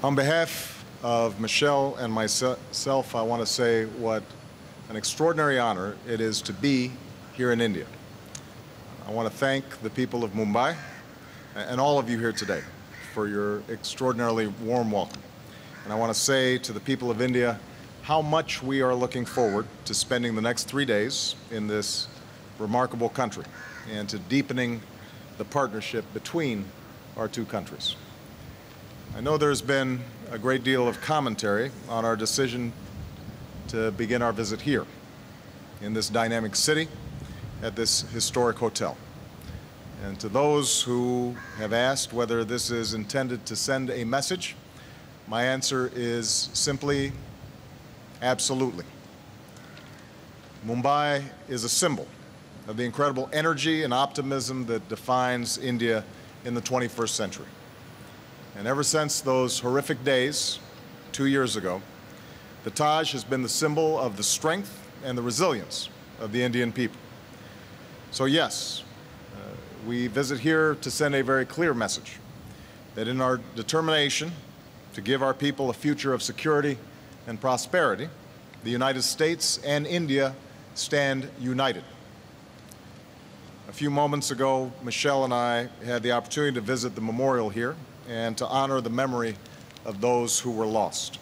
On behalf of Michelle and myself, I want to say what an extraordinary honor it is to be here in India. I want to thank the people of Mumbai and all of you here today for your extraordinarily warm welcome. And I want to say to the people of India how much we are looking forward to spending the next 3 days in this remarkable country and to deepening the partnership between our two countries. I know there's been a great deal of commentary on our decision to begin our visit here in this dynamic city at this historic hotel. And to those who have asked whether this is intended to send a message, my answer is simply absolutely. Mumbai is a symbol of the incredible energy and optimism that defines India in the 21st century. And ever since those horrific days 2 years ago, the Taj has been the symbol of the strength and the resilience of the Indian people. So yes, we visit here to send a very clear message that in our determination to give our people a future of security and prosperity, the United States and India stand united. A few moments ago, Michelle and I had the opportunity to visit the memorial here and to honor the memory of those who were lost.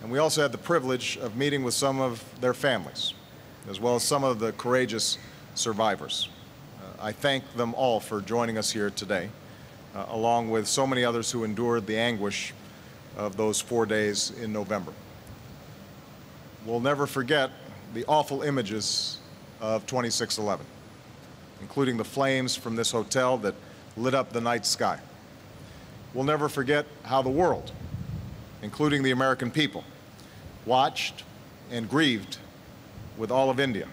And we also had the privilege of meeting with some of their families, as well as some of the courageous survivors. I thank them all for joining us here today, along with so many others who endured the anguish of those 4 days in November. We'll never forget the awful images of 26/11, including the flames from this hotel that lit up the night sky. We'll never forget how the world, including the American people, watched and grieved with all of India.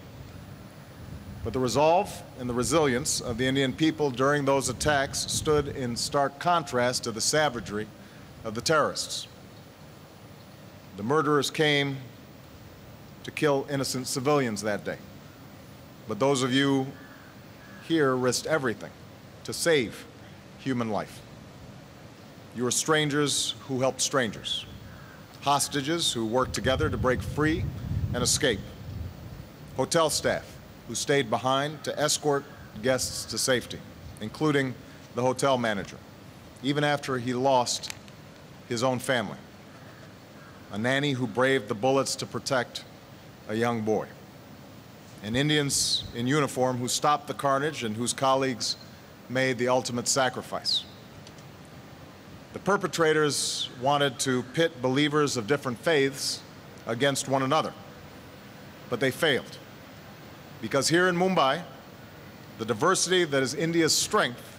But the resolve and the resilience of the Indian people during those attacks stood in stark contrast to the savagery of the terrorists. The murderers came to kill innocent civilians that day. But those of you here risked everything to save human life. You are strangers who helped strangers, hostages who worked together to break free and escape, hotel staff who stayed behind to escort guests to safety, including the hotel manager, even after he lost his own family, a nanny who braved the bullets to protect a young boy, and Indians in uniform who stopped the carnage and whose colleagues made the ultimate sacrifice. The perpetrators wanted to pit believers of different faiths against one another, but they failed. Because here in Mumbai, the diversity that is India's strength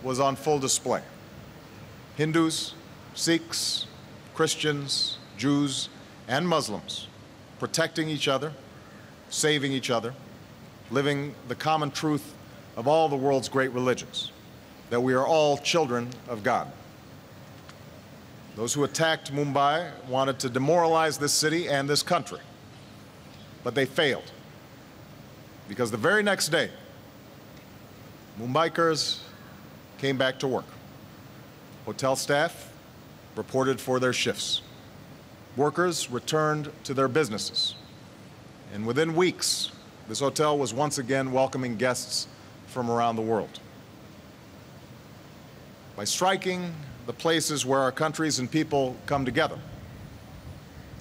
was on full display. Hindus, Sikhs, Christians, Jews, and Muslims protecting each other, saving each other, living the common truth of all the world's great religions, that we are all children of God. Those who attacked Mumbai wanted to demoralize this city and this country, but they failed. Because the very next day, Mumbaikars came back to work. Hotel staff reported for their shifts. Workers returned to their businesses. And within weeks, this hotel was once again welcoming guests from around the world. By striking the places where our countries and people come together,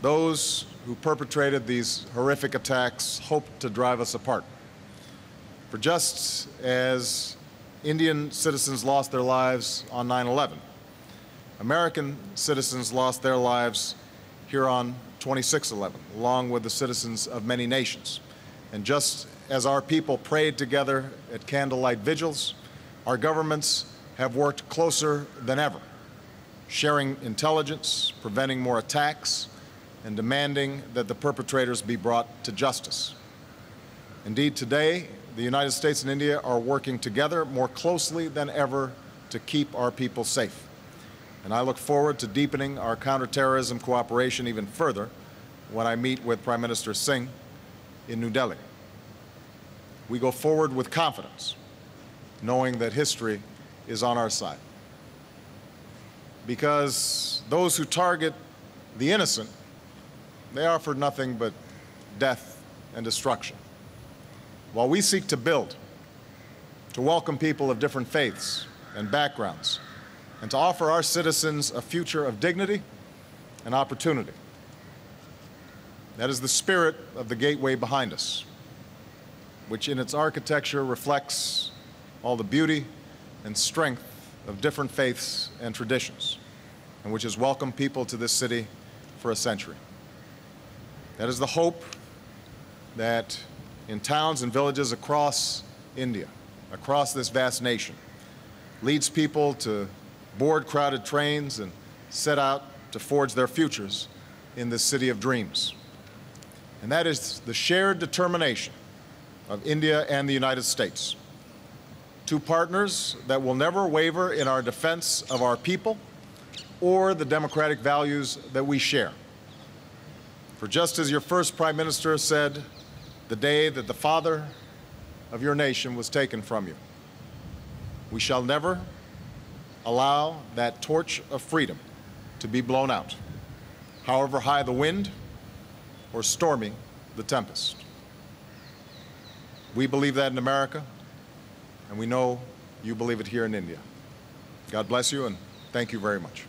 those who perpetrated these horrific attacks hoped to drive us apart. For just as Indian citizens lost their lives on 9/11, American citizens lost their lives here on 26/11, along with the citizens of many nations. And just as our people prayed together at candlelight vigils, our governments have worked closer than ever, sharing intelligence, preventing more attacks, and demanding that the perpetrators be brought to justice. Indeed, today, the United States and India are working together more closely than ever to keep our people safe. And I look forward to deepening our counterterrorism cooperation even further when I meet with Prime Minister Singh in New Delhi. We go forward with confidence, knowing that history is on our side. Because those who target the innocent, they offer nothing but death and destruction. While we seek to build, to welcome people of different faiths and backgrounds, and to offer our citizens a future of dignity and opportunity. That is the spirit of the gateway behind us, which in its architecture reflects all the beauty and strength of different faiths and traditions, and which has welcomed people to this city for a century. That is the hope that in towns and villages across India, across this vast nation, leads people to board crowded trains and set out to forge their futures in this city of dreams. And that is the shared determination of India and the United States, two partners that will never waver in our defense of our people or the democratic values that we share. For just as your first Prime Minister said the day that the father of your nation was taken from you, we shall never allow that torch of freedom to be blown out, however high the wind or stormy the tempest. We believe that in America, and we know you believe it here in India. God bless you, and thank you very much.